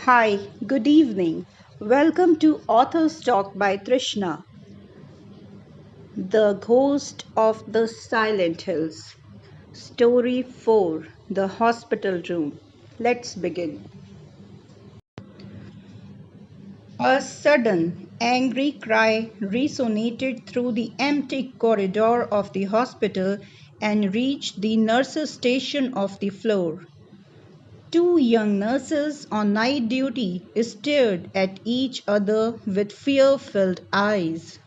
Hi, good evening. Welcome to Author's Talk by Trishna, the ghost of the Silent Hills. Story 4, The Hospital Room. Let's begin. A sudden, angry cry resonated through the empty corridor of the hospital and reached the nurses' station of the floor. Two young nurses on night duty stared at each other with fear-filled eyes.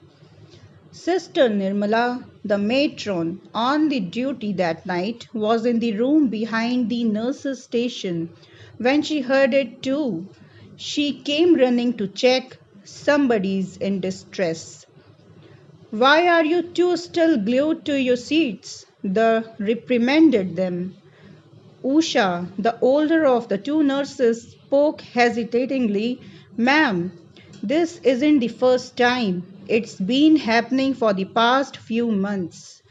Sister Nirmala, the matron on the duty that night, was in the room behind the nurses' station when she heard it too. She came running to check somebody's in distress. Why are you two still glued to your seats? The reprimanded them. Usha, the older of the two nurses, spoke hesitatingly. Ma'am, this isn't the first time. It's been happening for the past few months.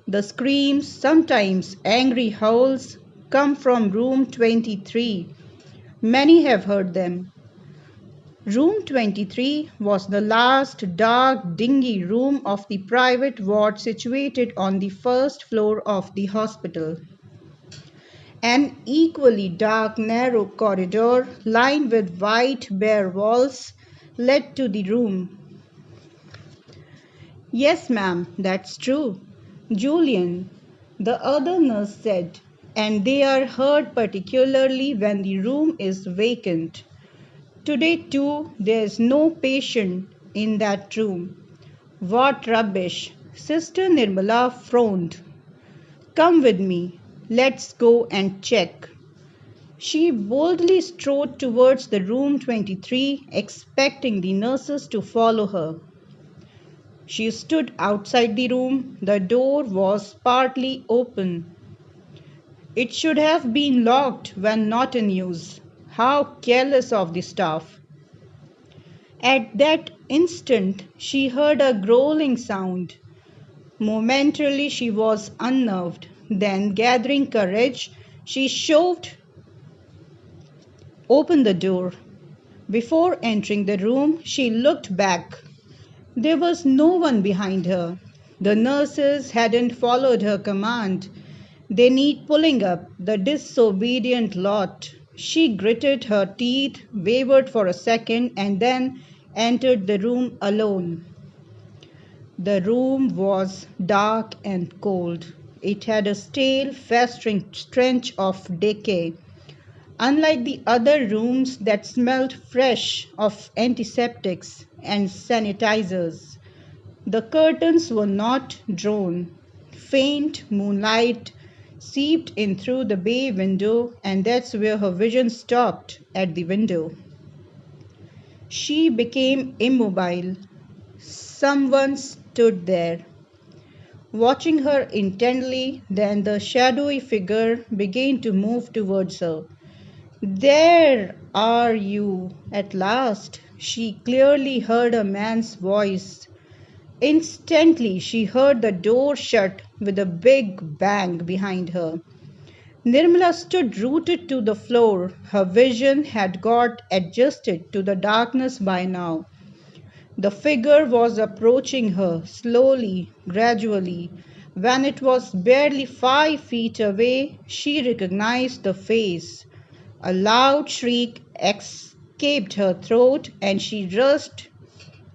The screams, sometimes angry howls, come from room 23. Many have heard them. Room 23 was the last dark, dingy room of the private ward situated on the first floor of the hospital. An equally dark, narrow corridor, lined with white, bare walls, led to the room. Yes, ma'am, that's true, Julian, the other nurse said, and they are heard particularly when the room is vacant. Today, too, there is no patient in that room. What rubbish! Sister Nirmala frowned. Come with me. Let's go and check. She boldly strode towards the room 23, expecting the nurses to follow her. She stood outside the room. The door was partly open. It should have been locked when not in use. How careless of the staff. At that instant, she heard a growling sound. Momentarily, she was unnerved. Then, gathering courage, she shoved open the door. Before entering the room, she looked back. There was no one behind her. The nurses hadn't followed her command. They need pulling up, the disobedient lot. She gritted her teeth, wavered for a second, and then entered the room alone. The room was dark and cold. It had a stale, festering stench of decay. Unlike the other rooms that smelled fresh of antiseptics and sanitizers, the curtains were not drawn. Faint moonlight seeped in through the bay window, and that's where her vision stopped, at the window. She became immobile. Someone stood there, watching her intently. Then the shadowy figure began to move towards her. There are you at last. She clearly heard a man's voice. Instantly, she heard the door shut with a big bang behind her. Nirmala stood rooted to the floor. Her vision had got adjusted to the darkness by now. The figure was approaching her slowly, gradually. When it was barely 5 feet away, she recognized the face. A loud shriek escaped her throat and she rushed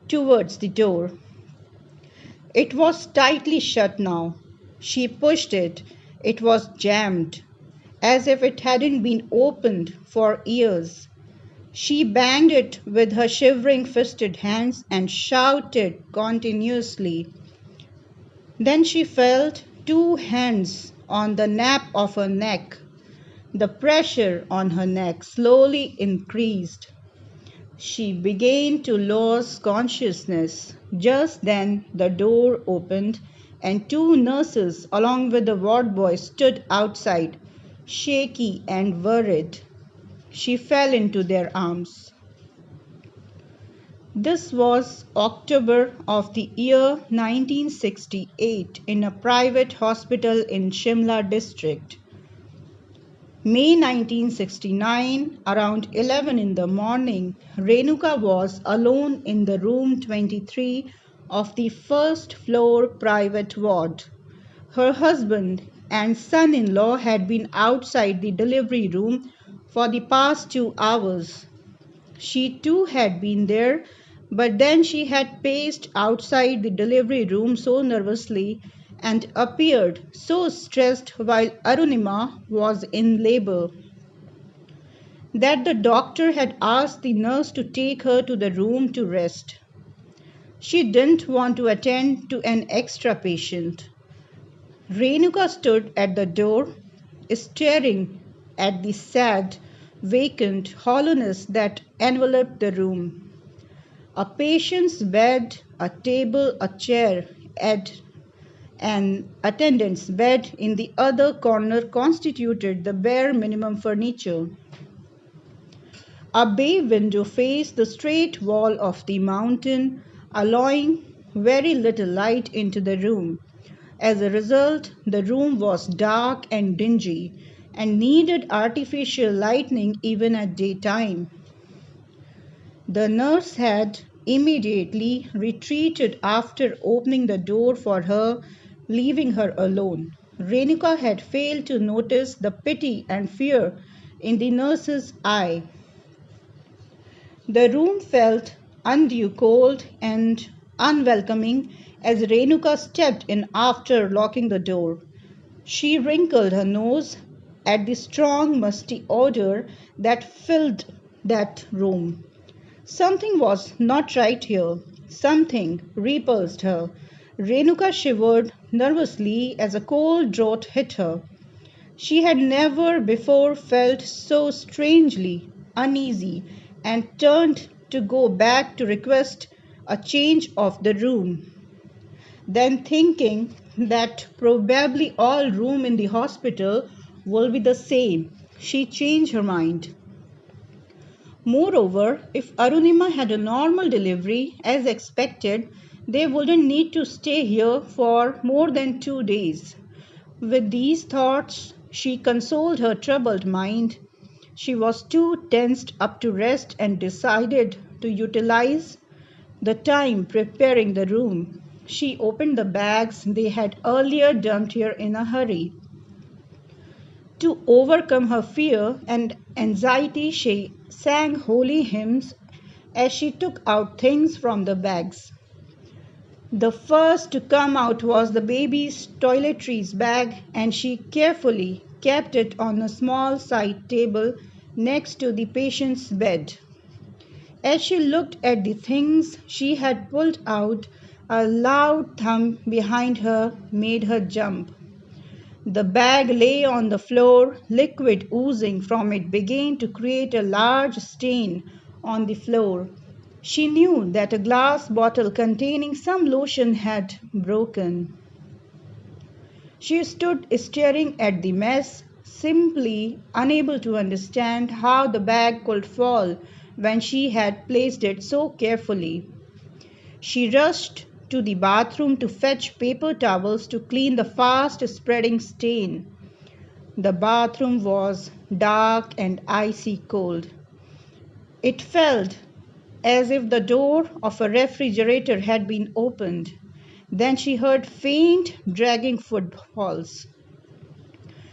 towards the door. It was tightly shut now. She pushed it. It was jammed, as if it hadn't been opened for years. She banged it with her shivering fisted hands and shouted continuously. Then she felt two hands on the nape of her neck. The pressure on her neck slowly increased. She began to lose consciousness. Just then the door opened and two nurses along with the ward boy stood outside, shaky and worried. She fell into their arms. This was October of the year 1968 in a private hospital in Shimla district. May 1969, around 11 in the morning, Renuka was alone in the room 23 of the first floor private ward. Her husband and son-in-law had been outside the delivery room for the past 2 hours. She too had been there, but then she had paced outside the delivery room so nervously and appeared so stressed while Arunima was in labor that the doctor had asked the nurse to take her to the room to rest. She didn't want to attend to an extra patient. Renuka stood at the door, staring at the sad, vacant hollowness that enveloped the room. A patient's bed, a table, a chair, and an attendant's bed in the other corner constituted the bare minimum furniture. A bay window faced the straight wall of the mountain, allowing very little light into the room. As a result, the room was dark and dingy and needed artificial lighting even at daytime. The nurse had immediately retreated after opening the door for her, leaving her alone. Renuka had failed to notice the pity and fear in the nurse's eye. The room felt undue cold and unwelcoming as Renuka stepped in after locking the door. She wrinkled her nose at the strong musty odor that filled that room. Something was not right here. Something repulsed her. Renuka shivered nervously as a cold draught hit her. She had never before felt so strangely uneasy and turned to go back to request a change of the room. Then, thinking that probably all room in the hospital will be the same, she changed her mind. Moreover, if Arunima had a normal delivery as expected, they wouldn't need to stay here for more than 2 days. With these thoughts, she consoled her troubled mind. She was too tensed up to rest and decided to utilize the time preparing the room. She opened the bags they had earlier dumped here in a hurry. To overcome her fear and anxiety, she sang holy hymns as she took out things from the bags. The first to come out was the baby's toiletries bag, and she carefully kept it on a small side table next to the patient's bed. As she looked at the things she had pulled out, a loud thump behind her made her jump. The bag lay on the floor, liquid oozing from it began to create a large stain on the floor. She knew that a glass bottle containing some lotion had broken. She stood staring at the mess, simply unable to understand how the bag could fall when she had placed it so carefully. She rushed to the bathroom to fetch paper towels to clean the fast spreading stain. The bathroom was dark and icy cold. It felt as if the door of a refrigerator had been opened. Then she heard faint, dragging footfalls.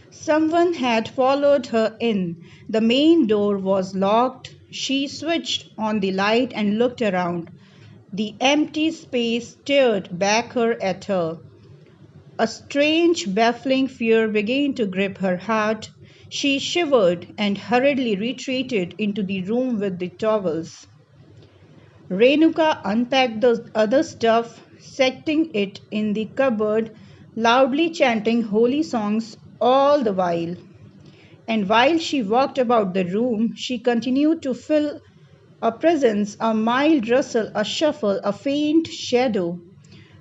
Someone had followed her in. The main door was locked. She switched on the light and looked around. The empty space stared back at her. A strange, baffling fear began to grip her heart. She shivered and hurriedly retreated into the room with the towels. Renuka unpacked the other stuff, setting it in the cupboard, loudly chanting holy songs all the while. And while she walked about the room, she continued to feel a presence, a mild rustle, a shuffle, a faint shadow.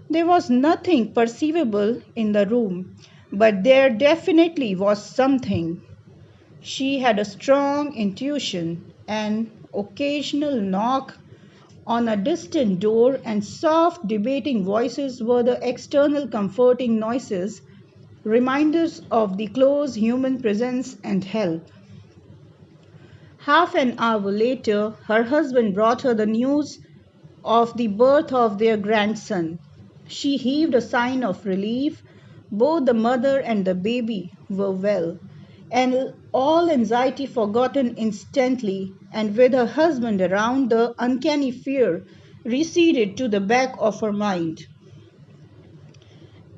There was nothing perceivable in the room, but there definitely was something. She had a strong intuition. An occasional knock on a distant door and soft debating voices were the external comforting noises reminders of the close human presence and help. Half an hour later, her husband brought her the news of the birth of their grandson. She heaved a sigh of relief. Both the mother and the baby were well, and all anxiety forgotten instantly, and with her husband around, the uncanny fear receded to the back of her mind.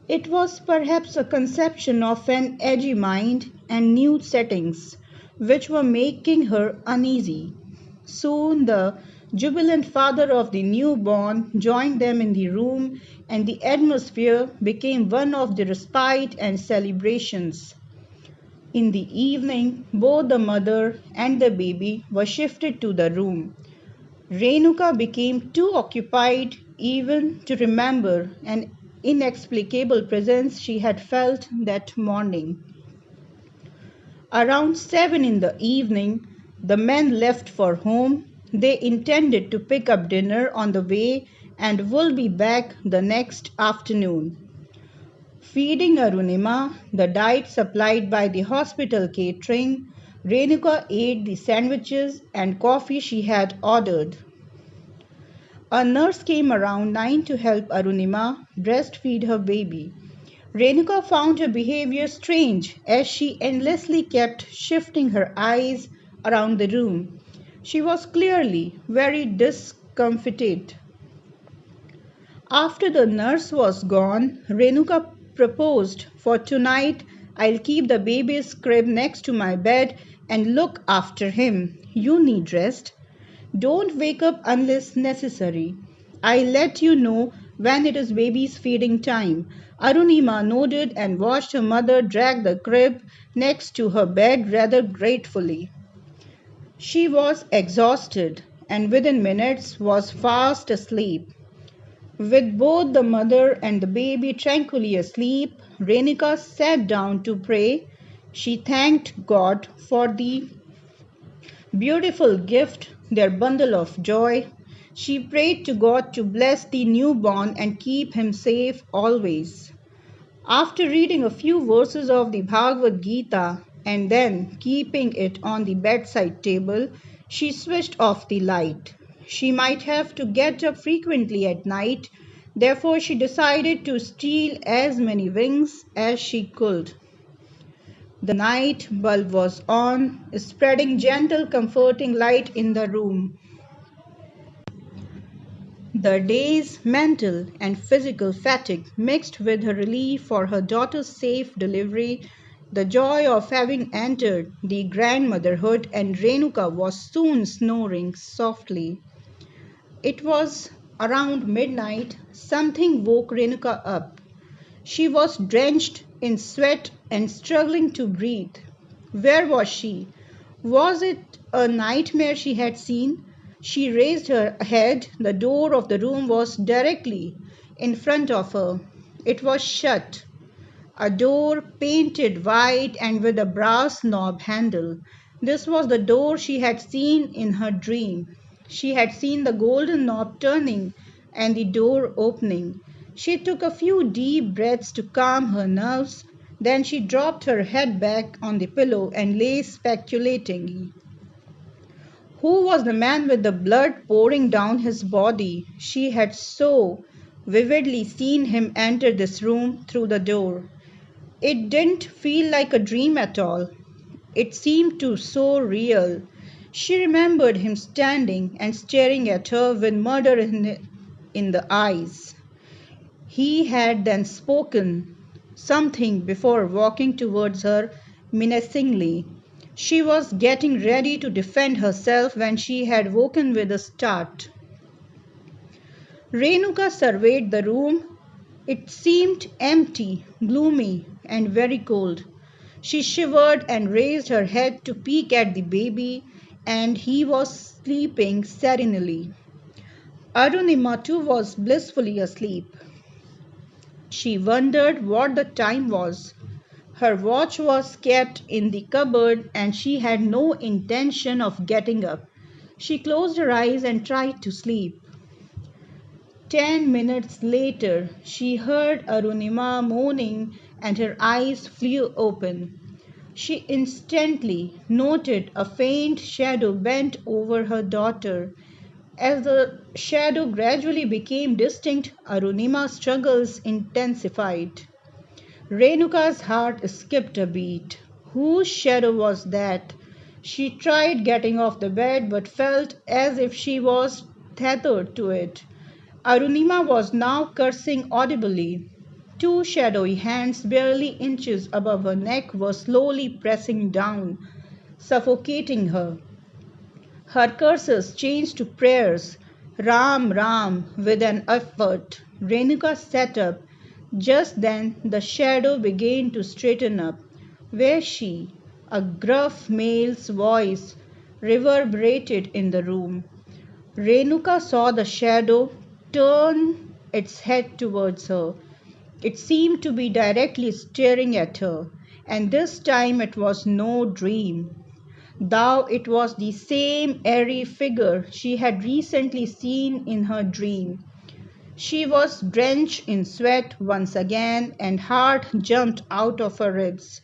It was perhaps a conception of an edgy mind and new settings which were making her uneasy. Soon the jubilant father of the newborn joined them in the room, and the atmosphere became one of the respite and celebrations. In the evening, both the mother and the baby were shifted to the room. Renuka became too occupied even to remember an inexplicable presence she had felt that morning. Around 7 in the evening, the men left for home. They intended to pick up dinner on the way and will be back the next afternoon. Feeding Arunima the diet supplied by the hospital catering, Renuka ate the sandwiches and coffee she had ordered. A nurse came around 9 to help Arunima breastfeed her baby. Renuka found her behavior strange as she endlessly kept shifting her eyes around the room. She was clearly very discomfited. After the nurse was gone, Renuka proposed, "For tonight, I'll keep the baby's crib next to my bed and look after him. You need rest. Don't wake up unless necessary. I'll let you know when it is baby's feeding time." Arunima nodded and watched her mother drag the crib next to her bed rather gratefully. She was exhausted and within minutes was fast asleep. With both the mother and the baby tranquilly asleep, Renika sat down to pray. She thanked God for the beautiful gift, their bundle of joy. She prayed to God to bless the newborn and keep him safe always. After reading a few verses of the Bhagavad Gita and then keeping it on the bedside table, she switched off the light. She might have to get up frequently at night, therefore she decided to steal as many winks as she could. The night bulb was on, spreading gentle, comforting light in the room. The day's mental and physical fatigue mixed with her relief for her daughter's safe delivery, the joy of having entered the grandmotherhood, and Renuka was soon snoring softly. It was around midnight. Something woke Renuka up. She was drenched in sweat and struggling to breathe. Where was she? Was it a nightmare she had seen? She raised her head. The door of the room was directly in front of her. It was shut. A door painted white and with a brass knob handle. This was the door she had seen in her dream. She had seen the golden knob turning and the door opening. She took a few deep breaths to calm her nerves. Then she dropped her head back on the pillow and lay speculating. Who was the man with the blood pouring down his body? She had so vividly seen him enter this room through the door. It didn't feel like a dream at all. It seemed too so real. She remembered him standing and staring at her with murder in the eyes. He had then spoken something before walking towards her menacingly. She was getting ready to defend herself when she had woken with a start. Renuka surveyed the room. It seemed empty, gloomy, and very cold. She shivered and raised her head to peek at the baby, and he was sleeping serenely. Arunima too was blissfully asleep. She wondered what the time was. Her watch was kept in the cupboard and she had no intention of getting up. She closed her eyes and tried to sleep. 10 minutes later, she heard Arunima moaning and her eyes flew open. She instantly noted a faint shadow bent over her daughter. As the shadow gradually became distinct, Arunima's struggles intensified. Renuka's heart skipped a beat. Whose shadow was that? She tried getting off the bed but felt as if she was tethered to it. Arunima was now cursing audibly. Two shadowy hands, barely inches above her neck, were slowly pressing down, suffocating her. Her curses changed to prayers. Ram, Ram, with an effort. Renuka sat up. Just then the shadow began to straighten up. Where's she? A gruff male's voice reverberated in the room. Renuka saw the shadow turn its head towards her. It seemed to be directly staring at her, and this time it was no dream. Though it was the same airy figure she had recently seen in her dream. She was drenched in sweat once again, and heart jumped out of her ribs.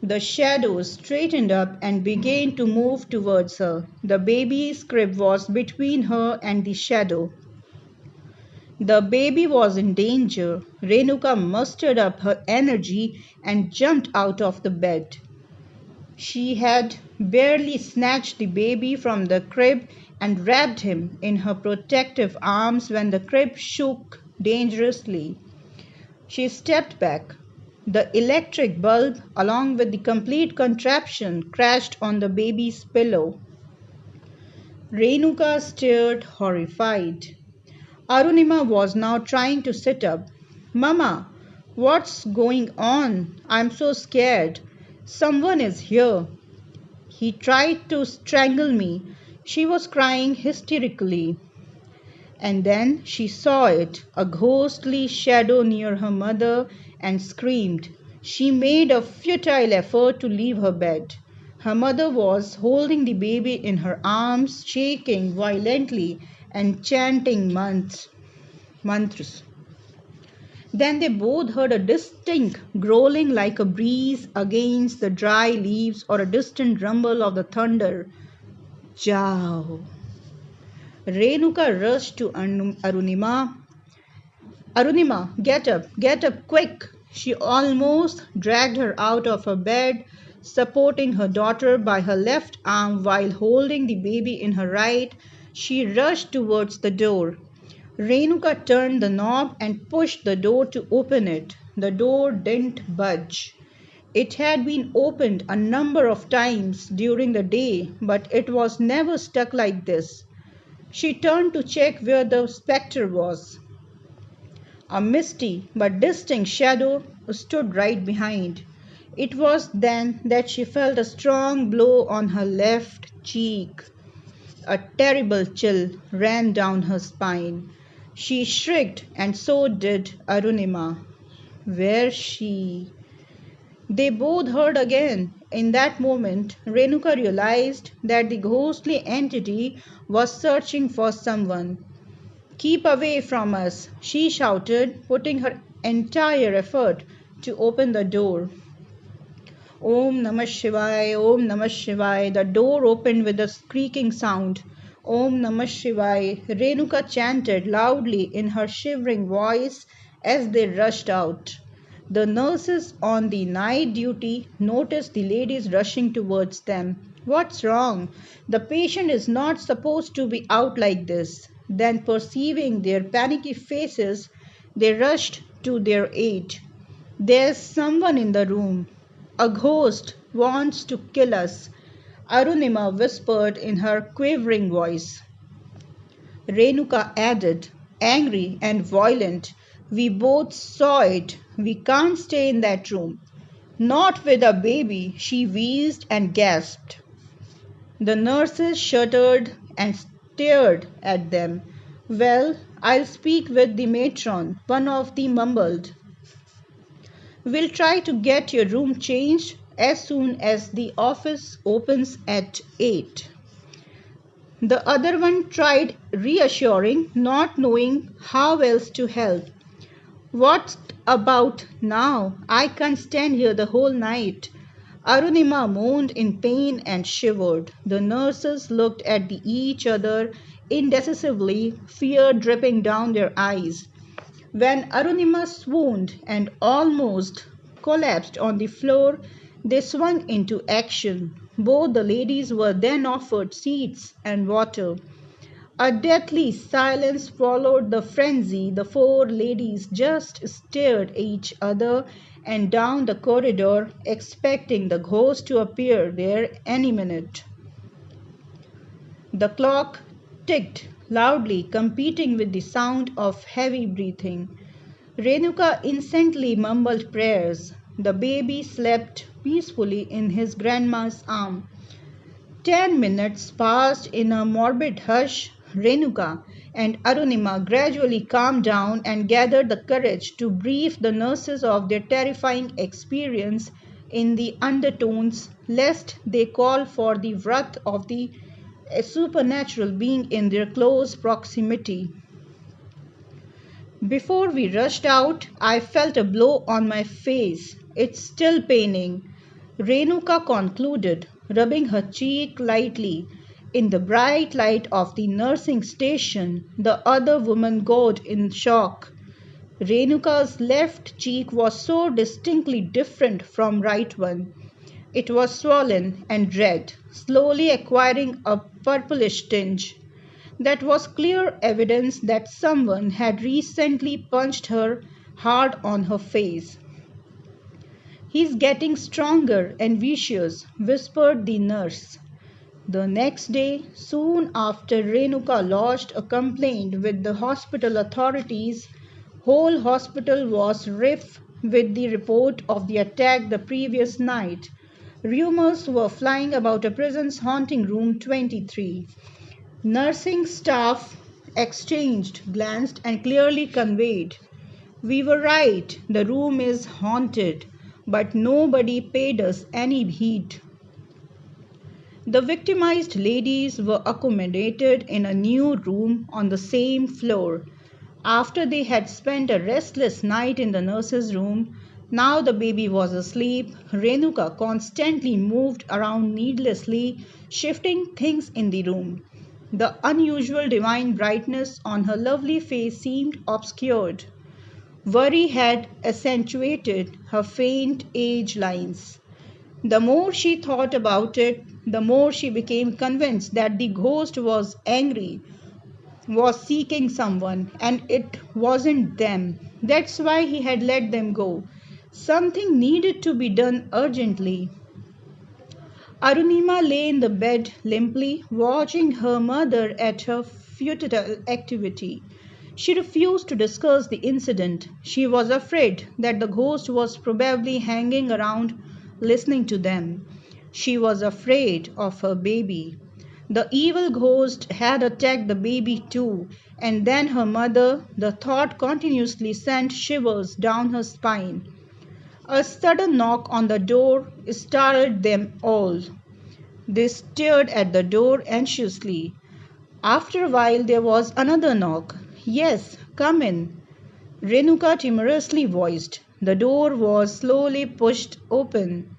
The shadow straightened up and began to move towards her. The baby's crib was between her and the shadow. The baby was in danger. Renuka mustered up her energy and jumped out of the bed. She had barely snatched the baby from the crib and wrapped him in her protective arms when the crib shook dangerously. She stepped back. The electric bulb, along with the complete contraption, crashed on the baby's pillow. Renuka stared horrified. Arunima was now trying to sit up. Mama, what's going on? I'm so scared. Someone is here. He tried to strangle me. She was crying hysterically. And then she saw it, a ghostly shadow near her mother, and screamed. She made a futile effort to leave her bed. Her mother was holding the baby in her arms, shaking violently and chanting mantras. Then they both heard a distinct growling like a breeze against the dry leaves or a distant rumble of the thunder. Jao. Renuka rushed to Arunima. Arunima, get up, quick! She almost dragged her out of her bed, supporting her daughter by her left arm while holding the baby in her right. She rushed towards the door. Renuka turned the knob and pushed the door to open it. The door didn't budge. It had been opened a number of times during the day, but it was never stuck like this. She turned to check where the spectre was. A misty but distinct shadow stood right behind. It was then that she felt a strong blow on her left cheek. A terrible chill ran down her spine. She shrieked, and so did Arunima. Where's she? They both heard again. In that moment, Renuka realized that the ghostly entity was searching for someone. Keep away from us, she shouted, putting her entire effort to open the door. Om Namah Shivaya, Om Namah Shivaya. The door opened with a creaking sound. Om Namah Shivaya. Renuka chanted loudly in her shivering voice as they rushed out. The nurses on the night duty noticed the ladies rushing towards them. What's wrong? The patient is not supposed to be out like this. Then, perceiving their panicky faces, they rushed to their aid. There's someone in the room. A ghost wants to kill us, Arunima whispered in her quivering voice. Renuka added, angry and violent, we both saw it. We can't stay in that room. Not with a baby, she wheezed and gasped. The nurses shuddered and stared at them. Well, I'll speak with the matron, one of them mumbled. We'll try to get your room changed as soon as the office opens at 8. The other one tried reassuring, not knowing how else to help. What About now, I can't stand here the whole night. Arunima moaned in pain and shivered. The nurses looked at each other indecisively, fear dripping down their eyes. When Arunima swooned and almost collapsed on the floor, they swung into action. Both the ladies were then offered seats and water. A deathly silence followed the frenzy. The four ladies just stared at each other and down the corridor, expecting the ghost to appear there any minute. The clock ticked loudly, competing with the sound of heavy breathing. Renuka instantly mumbled prayers. The baby slept peacefully in his grandma's arm. 10 minutes passed in a morbid hush. Renuka and Arunima gradually calmed down and gathered the courage to brief the nurses of their terrifying experience in the undertones, lest they call for the wrath of the supernatural being in their close proximity. Before we rushed out, I felt a blow on my face. It's still paining, Renuka concluded, rubbing her cheek lightly. In the bright light of the nursing station, the other woman gawed in shock. Renuka's left cheek was so distinctly different from right one. It was swollen and red, slowly acquiring a purplish tinge. That was clear evidence that someone had recently punched her hard on her face. He's getting stronger and vicious, whispered the nurse. The next day, soon after Renuka lodged a complaint with the hospital authorities, whole hospital was rife with the report of the attack the previous night. Rumors were flying about a prison's haunting room 23. Nursing staff exchanged, glanced, and clearly conveyed, "We were right, the room is haunted," but nobody paid us any heed. The victimized ladies were accommodated in a new room on the same floor. After they had spent a restless night in the nurse's room, now the baby was asleep. Renuka constantly moved around needlessly, shifting things in the room. The unusual divine brightness on her lovely face seemed obscured. Worry had accentuated her faint age lines. The more she thought about it, the more she became convinced that the ghost was angry, was seeking someone, and it wasn't them. That's why he had let them go. Something needed to be done urgently. Arunima lay in the bed limply, watching her mother at her futile activity. She refused to discuss the incident. She was afraid that the ghost was probably hanging around listening to them. She was afraid of her baby. The evil ghost had attacked the baby too, and then her mother. The thought continuously sent shivers down her spine. A sudden knock on the door startled them all. They stared at the door anxiously. After a while there was another knock. "Yes, come in," Renuka timorously voiced. The door was slowly pushed open.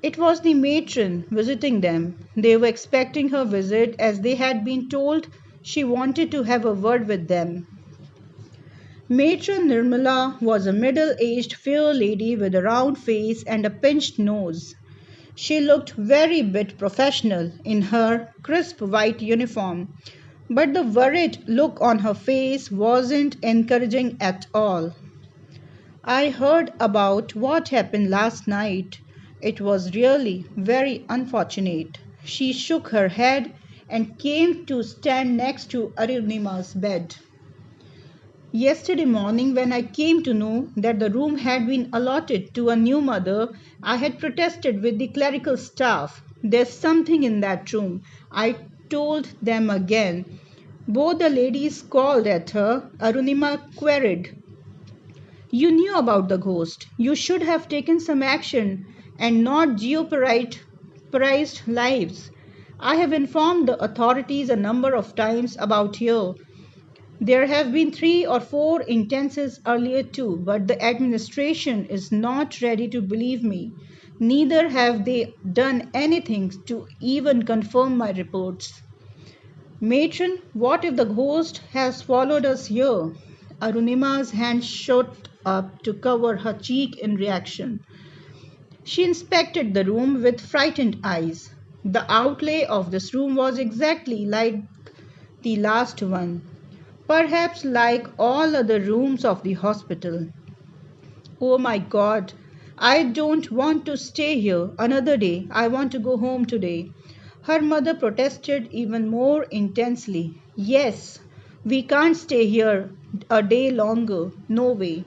It was the matron visiting them. They were expecting her visit as they had been told she wanted to have a word with them. Matron Nirmala was a middle-aged fair lady with a round face and a pinched nose. She looked very bit professional in her crisp white uniform, but the worried look on her face wasn't encouraging at all. "I heard about what happened last night. It was really very unfortunate." She shook her head and came to stand next to Arunima's bed. "Yesterday morning, when I came to know that the room had been allotted to a new mother, I had protested with the clerical staff. 'There's something in that room,' I told them again. Both the ladies called at her." Arunima queried. "You knew about the ghost. You should have taken some action and not jeopardized lives. I have informed the authorities a number of times about here. There have been 3 or 4 intensives earlier too, but the administration is not ready to believe me. Neither have they done anything to even confirm my reports. Matron, what if the ghost has followed us here? Arunima's hand shot up to cover her cheek in reaction. She inspected the room with frightened eyes. The outlay of this room was exactly like the last one, perhaps like all other rooms of the hospital. Oh my God, I don't want to stay here another day. I want to go home today. Her mother protested even more intensely. Yes, we can't stay here a day longer. No way.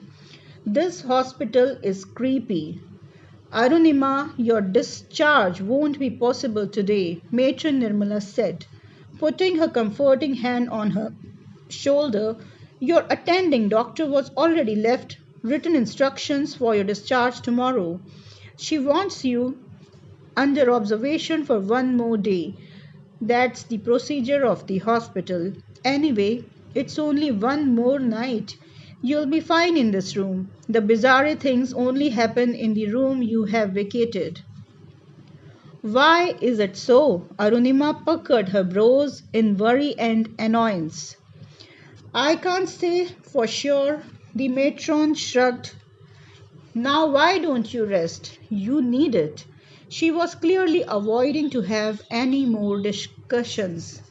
This hospital is creepy. Arunima, your discharge won't be possible today, Matron Nirmala said, putting her comforting hand on her shoulder. Your attending doctor was already left written instructions for your discharge tomorrow. She wants you under observation for 1 more day. That's the procedure of the hospital. Anyway, it's only 1 more night. You'll be fine in this room. The bizarre things only happen in the room you have vacated. Why is it so? Arunima puckered her brows in worry and annoyance. I can't say for sure. The matron shrugged. Now why don't you rest? You need it. She was clearly avoiding to have any more discussions.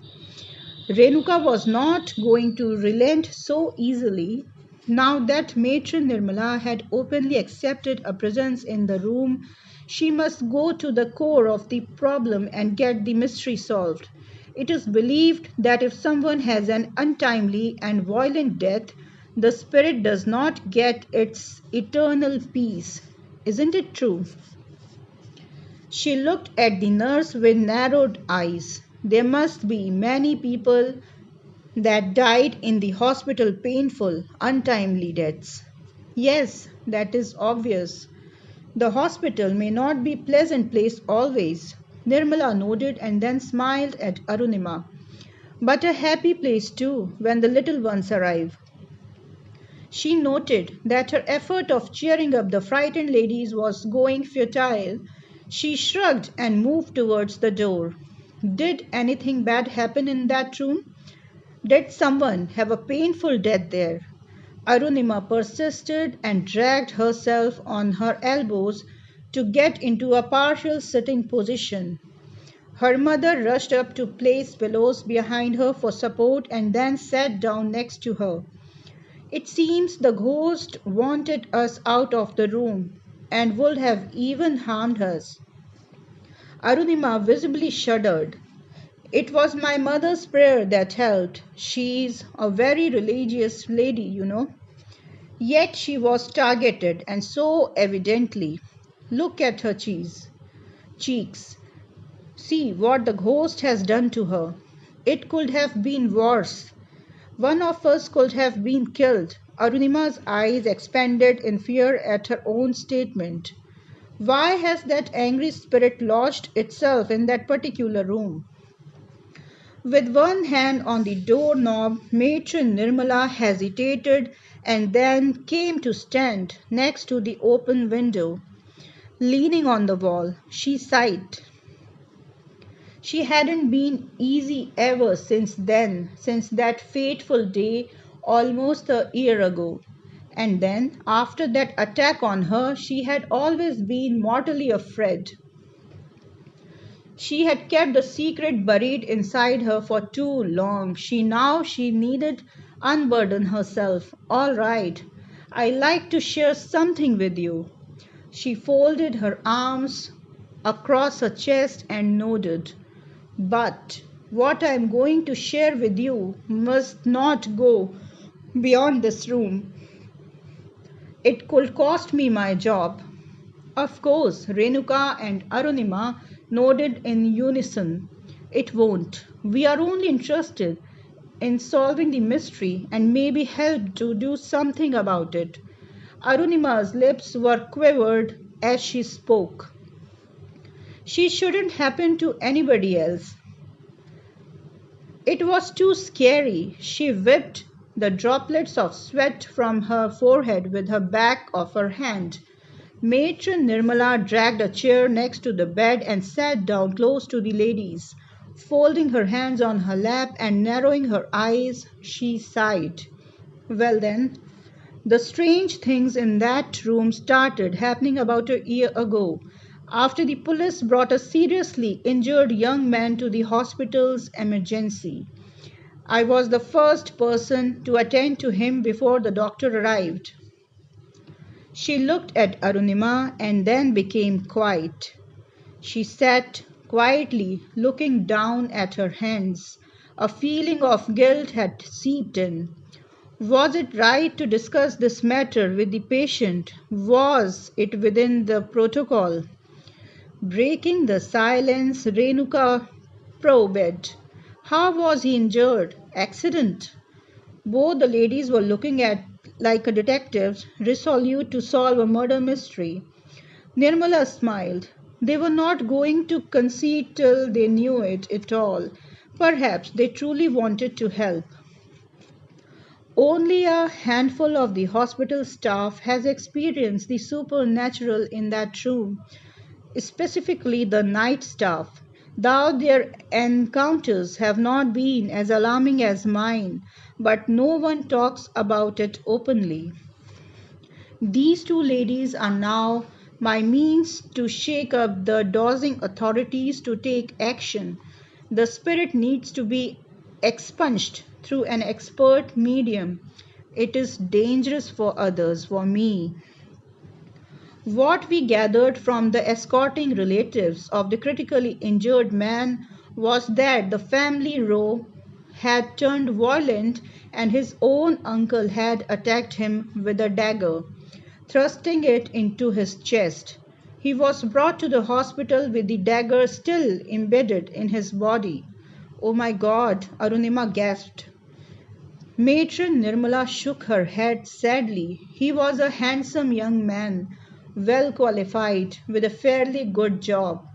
Renuka was not going to relent so easily. Now that Matron Nirmala had openly accepted a presence in the room, she must go to the core of the problem and get the mystery solved. It is believed that if someone has an untimely and violent death, the spirit does not get its eternal peace. Isn't it true? She looked at the nurse with narrowed eyes. There must be many people that died in the hospital painful, untimely deaths. Yes, that is obvious. The hospital may not be a pleasant place always. Nirmala nodded and then smiled at Arunima. But a happy place too when the little ones arrive. She noted that her effort of cheering up the frightened ladies was going futile. She shrugged and moved towards the door. Did anything bad happen in that room? Did someone have a painful death there? Arunima persisted and dragged herself on her elbows to get into a partial sitting position. Her mother rushed up to place pillows behind her for support and then sat down next to her. It seems the ghost wanted us out of the room and would have even harmed us. Arunima visibly shuddered. It was my mother's prayer that helped. She's a very religious lady, you know. Yet she was targeted, and so evidently. Look at her cheeks. See what the ghost has done to her. It could have been worse. One of us could have been killed. Arunima's eyes expanded in fear at her own statement. Why has that angry spirit lodged itself in that particular room? With one hand on the doorknob, Matron Nirmala hesitated and then came to stand next to the open window. Leaning on the wall, she sighed. She hadn't been easy ever since then, since that fateful day almost a year ago. And then, after that attack on her, she had always been mortally afraid. She had kept the secret buried inside her for too long. She needed unburden herself. All right, I like to share something with you. She folded her arms across her chest and nodded. But what I am going to share with you must not go beyond this room. It could cost me my job. Of course, Renuka and Arunima nodded in unison. It won't. We are only interested in solving the mystery and maybe help to do something about it. Arunima's lips were quivered as she spoke. She shouldn't happen to anybody else. It was too scary. She wept the droplets of sweat from her forehead with her back of her hand. Matron Nirmala dragged a chair next to the bed and sat down close to the ladies. Folding her hands on her lap and narrowing her eyes, she sighed. Well then, the strange things in that room started happening about a year ago, after the police brought a seriously injured young man to the hospital's emergency. I was the first person to attend to him before the doctor arrived. She looked at Arunima and then became quiet. She sat quietly looking down at her hands. A feeling of guilt had seeped in. Was it right to discuss this matter with the patient? Was it within the protocol? Breaking the silence, Renuka probed. How was he injured? Accident? Both the ladies were looking at like a detective, resolute to solve a murder mystery. Nirmala smiled. They were not going to concede till they knew it at all. Perhaps they truly wanted to help. Only a handful of the hospital staff has experienced the supernatural in that room, specifically the night staff. Though their encounters have not been as alarming as mine, but no one talks about it openly. These two ladies are now my means to shake up the dozing authorities to take action. The spirit needs to be expunged through an expert medium. It is dangerous for others, for me. What we gathered from the escorting relatives of the critically injured man was that the family row had turned violent and his own uncle had attacked him with a dagger, thrusting it into his chest. He was brought to the hospital with the dagger still embedded in his body. Oh my God, Arunima gasped. Matron Nirmala shook her head sadly. He was a handsome young man, well qualified, with a fairly good job.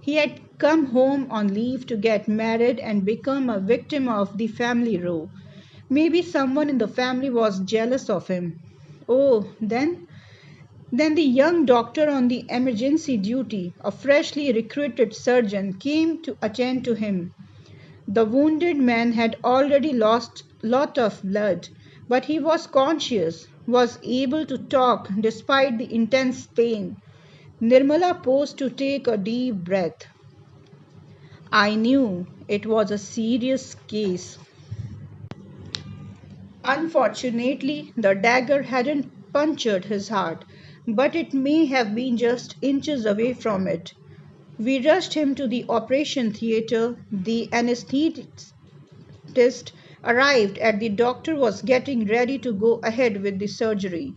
He had come home on leave to get married and become a victim of the family row. Maybe someone in the family was jealous of him. Oh, then the young doctor on the emergency duty, a freshly recruited surgeon, came to attend to him. The wounded man had already lost lot of blood, but he was conscious, was able to talk despite the intense pain. Nirmala paused to take a deep breath. I knew it was a serious case. Unfortunately, the dagger hadn't punctured his heart, but it may have been just inches away from it. We rushed him to the operation theater. The anesthetist arrived and the doctor was getting ready to go ahead with the surgery.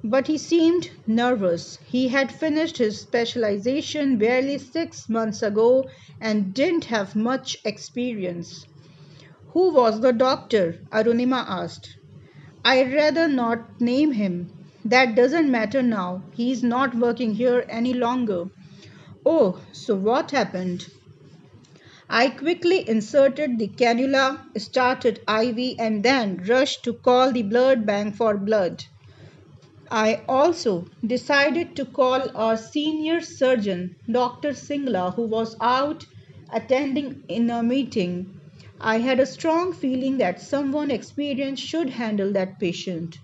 But he seemed nervous. He had finished his specialization barely 6 months ago and didn't have much experience. Who was the doctor? Arunima asked. I'd rather not name him. That doesn't matter now. He's not working here any longer. Oh, so what happened? I quickly inserted the cannula, started IV, and then rushed to call the blood bank for blood. I also decided to call our senior surgeon, Dr. Singla, who was out attending in a meeting. I had a strong feeling that someone experienced should handle that patient.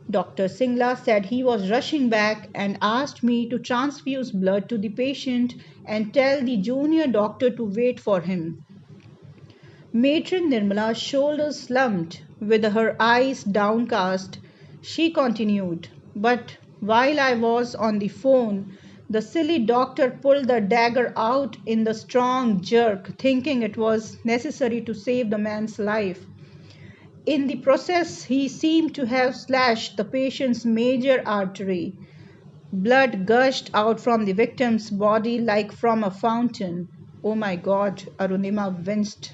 Dr. Singla said he was rushing back and asked me to transfuse blood to the patient and tell the junior doctor to wait for him. Matron Nirmala's shoulders slumped with her eyes downcast. She continued, but while I was on the phone, the silly doctor pulled the dagger out in the strong jerk, thinking it was necessary to save the man's life. In the process, he seemed to have slashed the patient's major artery. Blood gushed out from the victim's body like from a fountain. Oh my God, Arunima winced.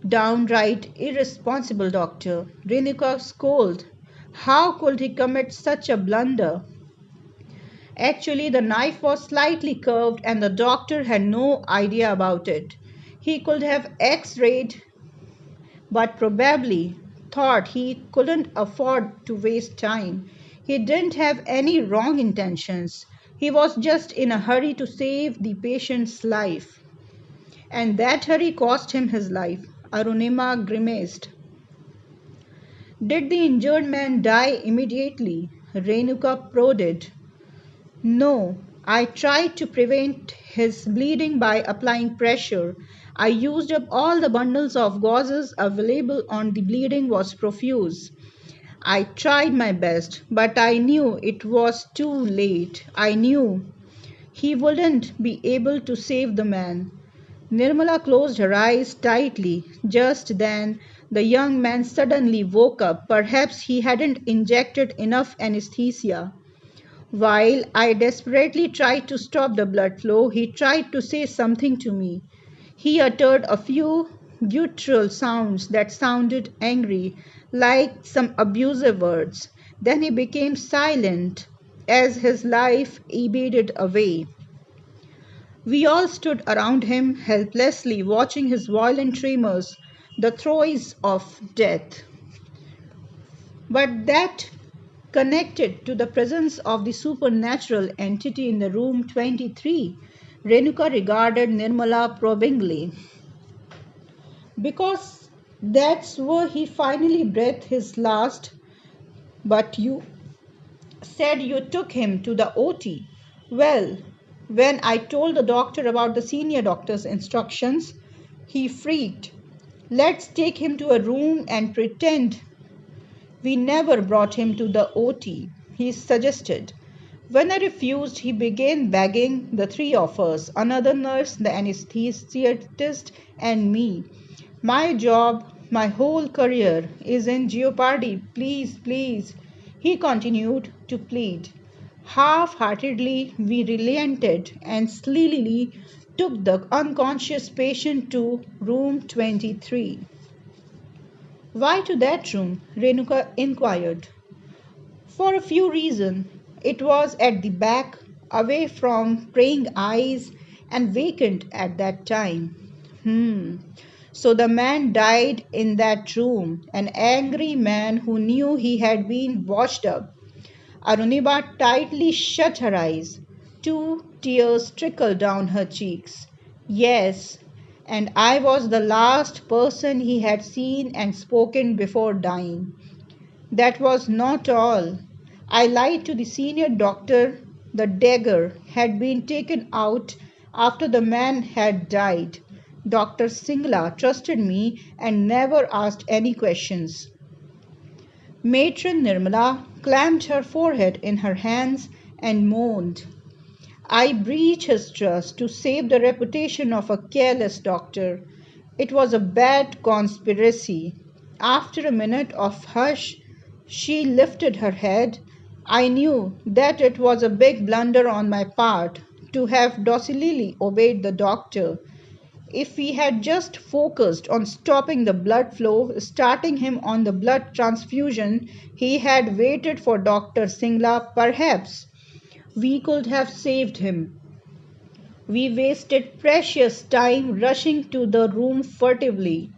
Downright irresponsible, doctor. Renuka scolded. How could he commit such a blunder? Actually, the knife was slightly curved and the doctor had no idea about it. He could have x-rayed, but probably thought he couldn't afford to waste time. He didn't have any wrong intentions. He was just in a hurry to save the patient's life. And that hurry cost him his life. Arunima grimaced. Did the injured man die immediately? Renuka prodded. No, I tried to prevent his bleeding by applying pressure. I used up all the bundles of gauzes available and the bleeding was profuse. I tried my best, but I knew it was too late. I knew he wouldn't be able to save the man. Nirmala closed her eyes tightly. Just then, the young man suddenly woke up. Perhaps he hadn't injected enough anesthesia. While I desperately tried to stop the blood flow, he tried to say something to me. He uttered a few guttural sounds that sounded angry, like some abusive words. Then he became silent as his life ebbed away. We all stood around him helplessly, watching his violent tremors, the throes of death. But that connected to the presence of the supernatural entity in the room 23. Renuka regarded Nirmala probingly. Because that's where he finally breathed his last. But you said you took him to the OT. Well, when I told the doctor about the senior doctor's instructions, he freaked. Let's take him to a room and pretend we never brought him to the OT, he suggested. When I refused, he began begging the three of us, another nurse, the anesthetist, and me. My job, my whole career is in jeopardy. Please, please. He continued to plead. Half-heartedly, we relented and sleepily took the unconscious patient to room 23. Why to that room? Renuka inquired. For a few reasons. It was at the back, away from praying eyes, and vacant at that time. So the man died in that room, an angry man who knew he had been washed up. Aruniba tightly shut her eyes. Two tears trickled down her cheeks. Yes, and I was the last person he had seen and spoken before dying. That was not all. I lied to the senior doctor. The dagger had been taken out after the man had died. Dr. Singla trusted me and never asked any questions. Matron Nirmala clamped her forehead in her hands and moaned. I breached his trust to save the reputation of a careless doctor. It was a bad conspiracy. After a minute of hush, she lifted her head. I knew that it was a big blunder on my part to have docilely obeyed the doctor. If we had just focused on stopping the blood flow, starting him on the blood transfusion he had waited for Dr. Singla, perhaps we could have saved him. We wasted precious time rushing to the room furtively.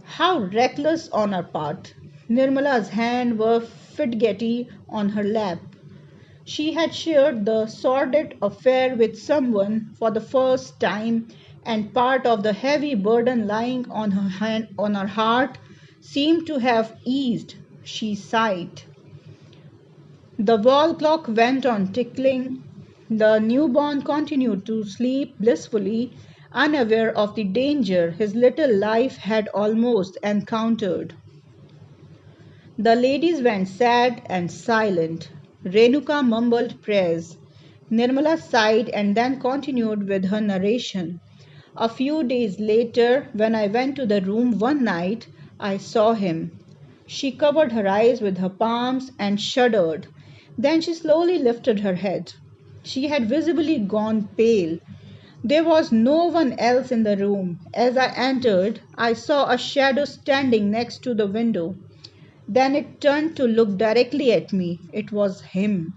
How reckless on our part. Nirmala's hands were fidgety on her lap. She had shared the sordid affair with someone for the first time, and part of the heavy burden lying on on her heart seemed to have eased. She sighed. The wall clock went on ticking. The newborn continued to sleep blissfully, unaware of the danger his little life had almost encountered. The ladies went sad and silent. Renuka mumbled prayers. Nirmala sighed and then continued with her narration. A few days later, when I went to the room one night, I saw him. She covered her eyes with her palms and shuddered. Then she slowly lifted her head. She had visibly gone pale. There was no one else in the room. As I entered, I saw a shadow standing next to the window. Then it turned to look directly at me. It was him.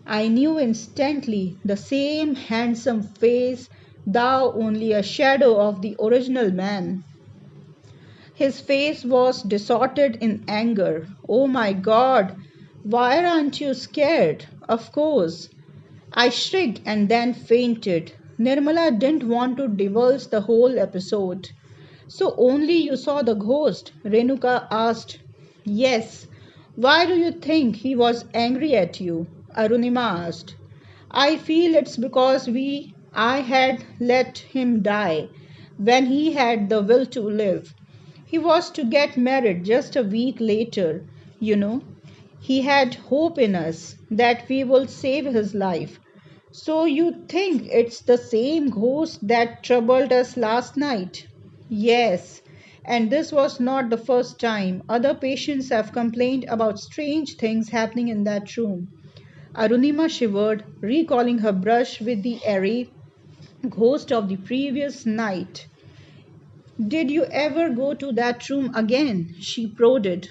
I knew instantly, the same handsome face, though only a shadow of the original man. His face was distorted in anger. Oh my God, why aren't you scared? Of course. I shrieked and then fainted. Nirmala didn't want to divulge the whole episode. So only you saw the ghost? Renuka asked. Yes. Why do you think he was angry at you? Arunima asked. I feel it's because I had let him die when he had the will to live. He was to get married just a week later, you know. He had hope in us that we will save his life. So you think it's the same ghost that troubled us last night? Yes, and this was not the first time. Other patients have complained about strange things happening in that room. Arunima shivered, recalling her brush with the airy ghost of the previous night. Did you ever go to that room again? She prodded.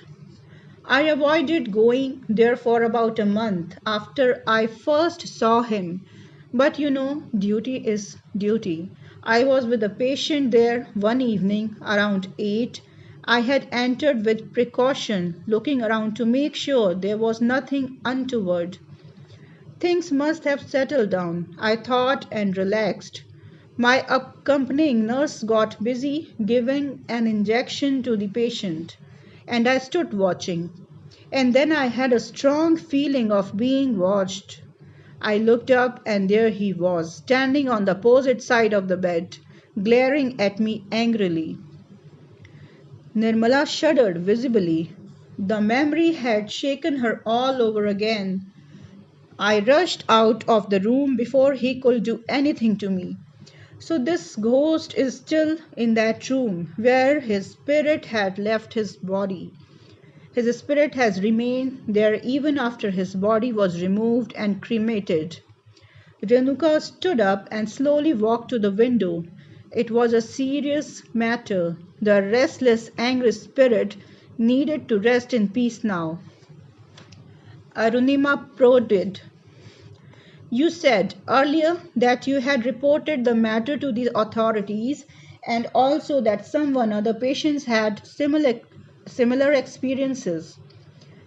I avoided going there for about a month after I first saw him. But you know, duty is duty. I was with a patient there one evening around 8. I had entered with precaution, looking around to make sure there was nothing untoward. Things must have settled down, I thought, and relaxed. My accompanying nurse got busy giving an injection to the patient, and I stood watching. And then I had a strong feeling of being watched. I looked up, and there he was, standing on the opposite side of the bed, glaring at me angrily. Nirmala shuddered visibly. The memory had shaken her all over again. I rushed out of the room before he could do anything to me. So this ghost is still in that room where his spirit had left his body. His spirit has remained there even after his body was removed and cremated. Renuka stood up and slowly walked to the window. It was a serious matter. The restless, angry spirit needed to rest in peace now. Arunima prodded. You said earlier that you had reported the matter to the authorities and also that someone other patients had similar experiences.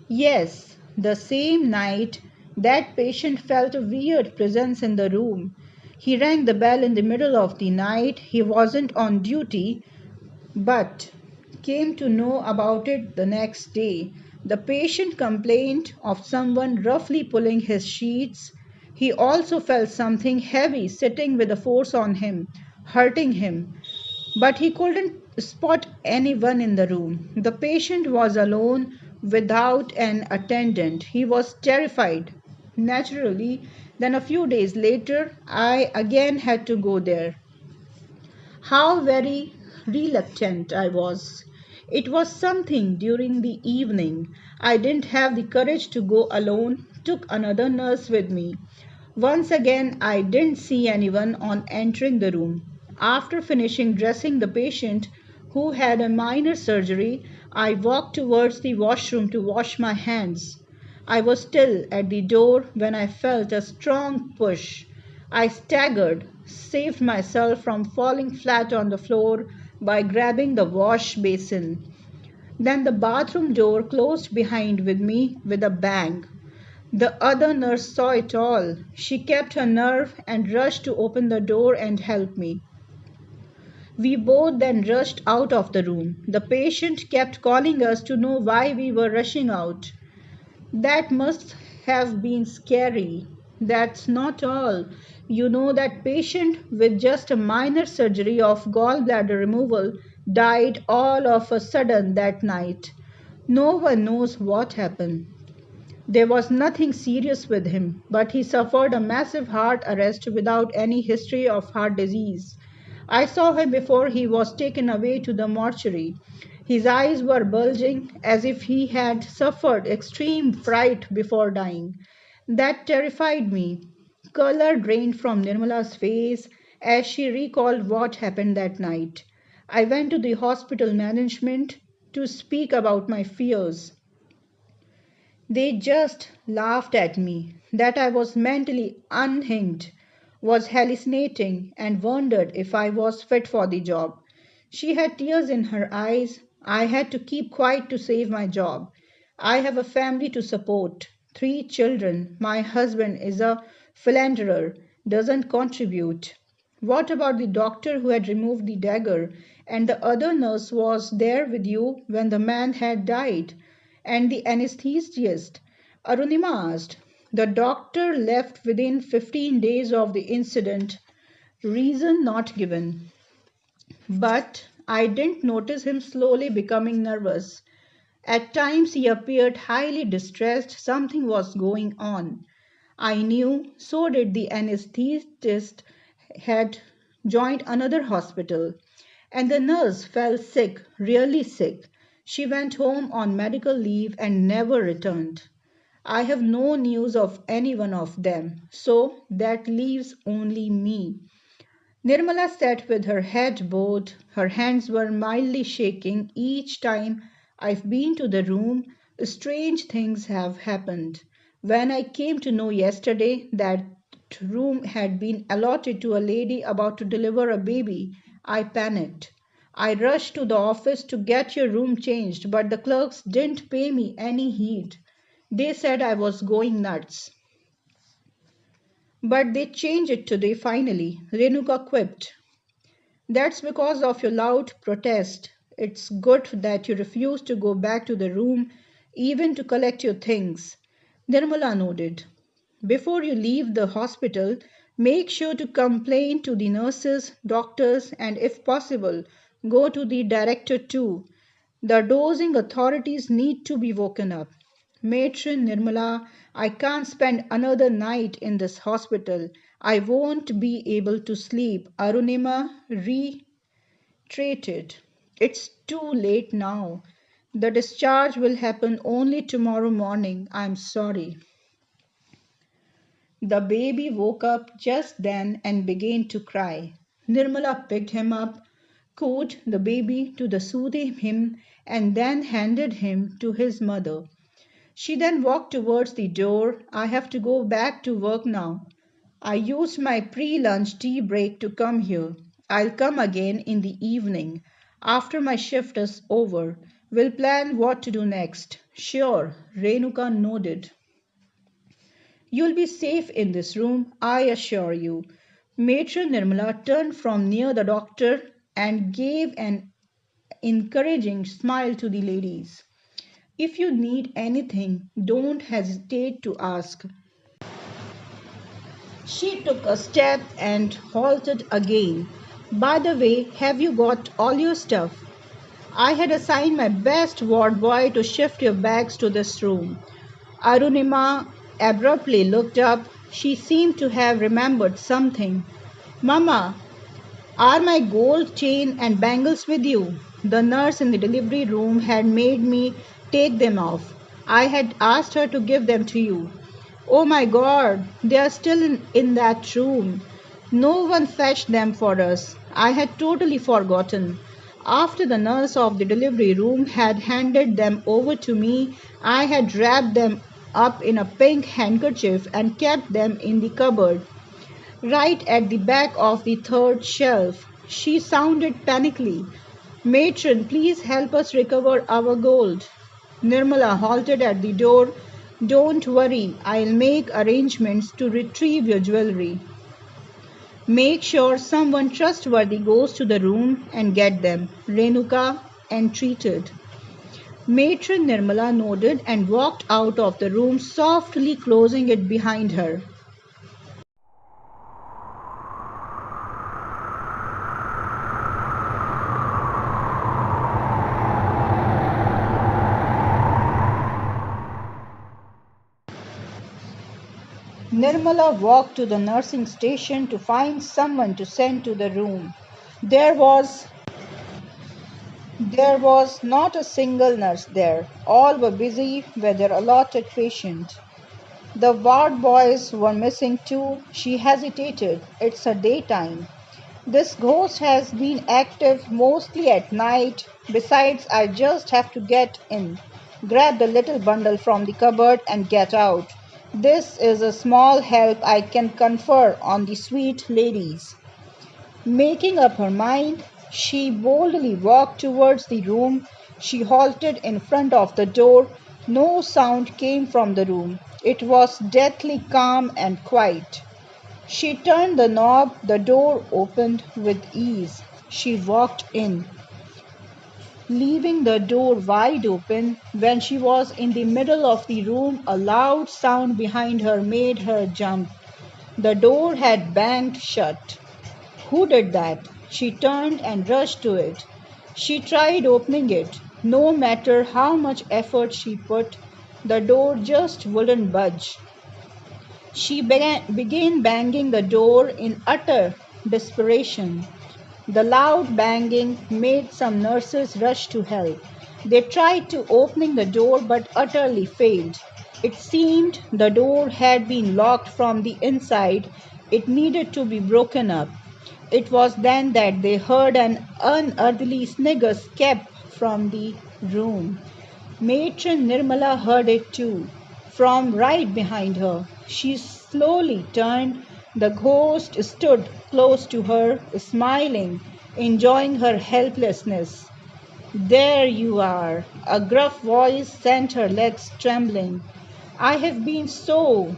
Yes, the same night that patient felt a weird presence in the room. He rang the bell in the middle of the night. He wasn't on duty, but came to know about it the next day. The patient complained of someone roughly pulling his sheets. He also felt something heavy sitting with a force on him, hurting him, but he couldn't spot anyone in the room. The patient was alone without an attendant. He was terrified. Naturally, then a few days later, I again had to go there. How very reluctant I was. It was something during the evening. I didn't have the courage to go alone, took another nurse with me. Once again, I didn't see anyone on entering the room. After finishing dressing the patient, who had a minor surgery, I walked towards the washroom to wash my hands. I was still at the door when I felt a strong push. I staggered, saved myself from falling flat on the floor by grabbing the wash basin. Then the bathroom door closed behind with me with a bang. The other nurse saw it all. She kept her nerve and rushed to open the door and help me. We both then rushed out of the room. The patient kept calling us to know why we were rushing out. That must have been scary. That's not all. You know, that patient with just a minor surgery of gallbladder removal died all of a sudden that night. No one knows what happened. There was nothing serious with him, but he suffered a massive heart arrest without any history of heart disease. I saw him before he was taken away to the mortuary. His eyes were bulging as if he had suffered extreme fright before dying. That terrified me. Color drained from Nirmala's face as she recalled what happened that night. I went to the hospital management to speak about my fears. They just laughed at me that I was mentally unhinged, was hallucinating, and wondered if I was fit for the job. She had tears in her eyes. I had to keep quiet to save my job. I have a family to support, 3 children. My husband is a philanderer, doesn't contribute. What about the doctor who had removed the dagger? And the other nurse was there with you when the man had died? And the anesthetist? Arunima asked. The doctor left within 15 days of the incident. Reason not given. But I didn't notice him slowly becoming nervous. At times he appeared highly distressed, something was going on. I knew, so did the anesthetist had joined another hospital. And the nurse fell sick, really sick. She went home on medical leave and never returned. I have no news of any one of them, so that leaves only me. Nirmala sat with her head bowed. Her hands were mildly shaking. Each time I've been to the room, strange things have happened. When I came to know yesterday that room had been allotted to a lady about to deliver a baby, I panicked. I rushed to the office to get your room changed, but the clerks didn't pay me any heed. They said I was going nuts. But they changed it today finally, Renuka quipped. That's because of your loud protest. It's good that you refuse to go back to the room, even to collect your things. Nirmala nodded. Before you leave the hospital, make sure to complain to the nurses, doctors, and if possible, go to the director too. The dosing authorities need to be woken up. Matron Nirmala, I can't spend another night in this hospital. I won't be able to sleep. Arunima reiterated. It's too late now. The discharge will happen only tomorrow morning. I'm sorry. The baby woke up just then and began to cry. Nirmala picked him up, cooed the baby to soothe him, and then handed him to his mother. She then walked towards the door. I have to go back to work now. I used my pre lunch tea break to come here. I'll come again in the evening. After my shift is over, we'll plan what to do next. Sure, Renuka nodded. You'll be safe in this room, I assure you. Matron Nirmala turned from near the doctor and gave an encouraging smile to the ladies. If you need anything, don't hesitate to ask. She took a step and halted again. By the way, have you got all your stuff? I had assigned my best ward boy to shift your bags to this room. Arunima abruptly looked up. She seemed to have remembered something. Mama, are my gold chain and bangles with you? The nurse in the delivery room had made me take them off. I had asked her to give them to you. Oh my God, they are still in that room. No one fetched them for us. I had totally forgotten. After the nurse of the delivery room had handed them over to me, I had wrapped them up in a pink handkerchief and kept them in the cupboard, right at the back of the third shelf. She sounded panically. Matron, please help us recover our gold. Nirmala halted at the door. Don't worry, I'll make arrangements to retrieve your jewelry. Make sure someone trustworthy goes to the room and get them. Renuka entreated. Matron Nirmala nodded and walked out of the room, softly closing it behind her. Nirmala walked to the nursing station to find someone to send to the room. There was There was not a single nurse there. All were busy with their allotted patient. The ward boys were missing too. She hesitated. It's a daytime. This ghost has been active mostly at night. Besides, I just have to get in, grab the little bundle from the cupboard, and get out. This is a small help I can confer on the sweet ladies. Making up her mind, she boldly walked towards the room. She halted in front of the door. No sound came from the room. It was deathly calm and quiet. She turned the knob. The door opened with ease. She walked in, leaving the door wide open. When she was in the middle of the room, a loud sound behind her made her jump. The door had banged shut. Who did that? She turned and rushed to it. She tried opening it. No matter how much effort she put, the door just wouldn't budge. She began banging the door in utter desperation. The loud banging made some nurses rush to help. They tried to opening the door but utterly failed. It seemed the door had been locked from the inside. It needed to be broken up. It was then that they heard an unearthly snigger escape from the room. Matron Nirmala heard it too, from right behind her. She slowly turned. The ghost stood close to her, smiling, enjoying her helplessness. There you are. A gruff voice sent her legs trembling. I have been so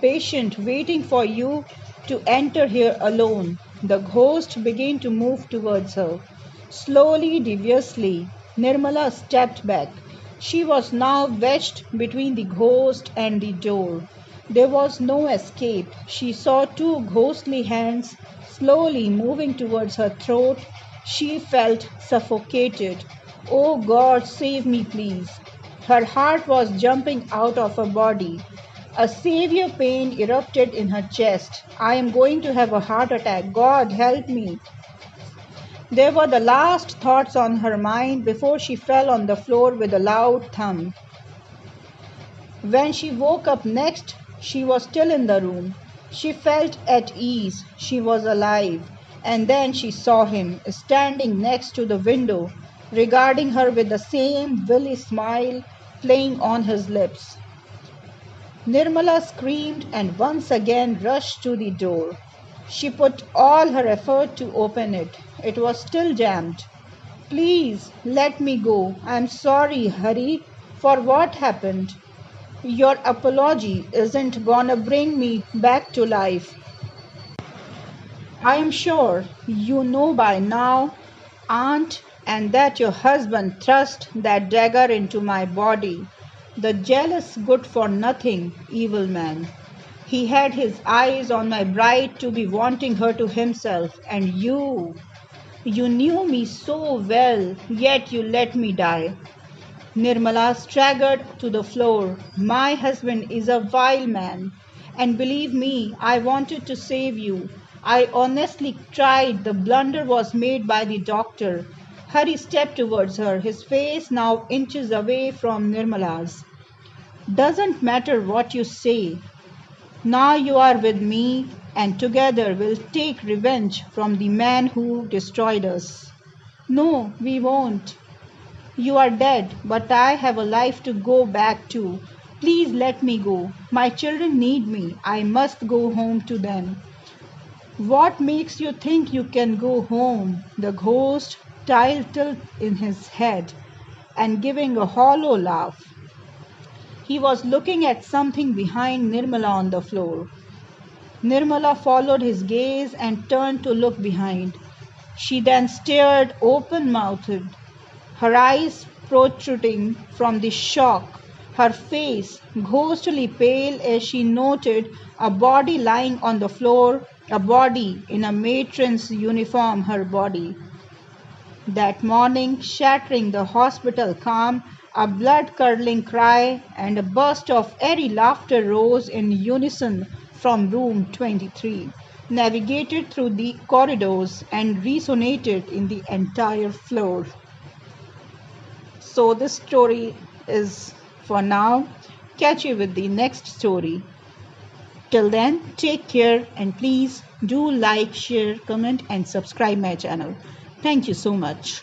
patient waiting for you to enter here alone. The ghost began to move towards her. Slowly, deviously, Nirmala stepped back. She was now wedged between the ghost and the door. There was no escape. She saw two ghostly hands slowly moving towards her throat. She felt suffocated. Oh God, save me, please. Her heart was jumping out of her body. A severe pain erupted in her chest. I am going to have a heart attack. God, help me. They were the last thoughts on her mind before she fell on the floor with a loud thump. When she woke up next, she was still in the room. She felt at ease. She was alive. And then she saw him standing next to the window, regarding her with the same willy smile playing on his lips. Nirmala screamed and once again rushed to the door. She put all her effort to open it. It was still jammed. Please let me go. I'm sorry, Hari, for what happened. Your apology isn't gonna bring me back to life. I am sure you know by now, Aunt, and that your husband thrust that dagger into my body. The jealous, good for nothing, evil man. He had his eyes on my bride to be wanting her to himself, and you knew me so well, yet you let me die. Nirmala staggered to the floor. My husband is a vile man. And believe me, I wanted to save you. I honestly tried. The blunder was made by the doctor. Hari stepped towards her, his face now inches away from Nirmala's. Doesn't matter what you say. Now you are with me, and together we'll take revenge from the man who destroyed us. No, we won't. You are dead, but I have a life to go back to. Please let me go. My children need me. I must go home to them. What makes you think you can go home? The ghost tilted in his head and giving a hollow laugh. He was looking at something behind Nirmala on the floor. Nirmala followed his gaze and turned to look behind. She then stared open-mouthed, her eyes protruding from the shock, her face ghostly pale as she noted a body lying on the floor, a body in a matron's uniform, her body. That morning, shattering the hospital calm, a blood-curdling cry and a burst of airy laughter rose in unison from room 23, navigated through the corridors and resonated in the entire floor. So this story is for now. Catch you with the next story. Till then, take care and please do like, share, comment and subscribe my channel. Thank you so much.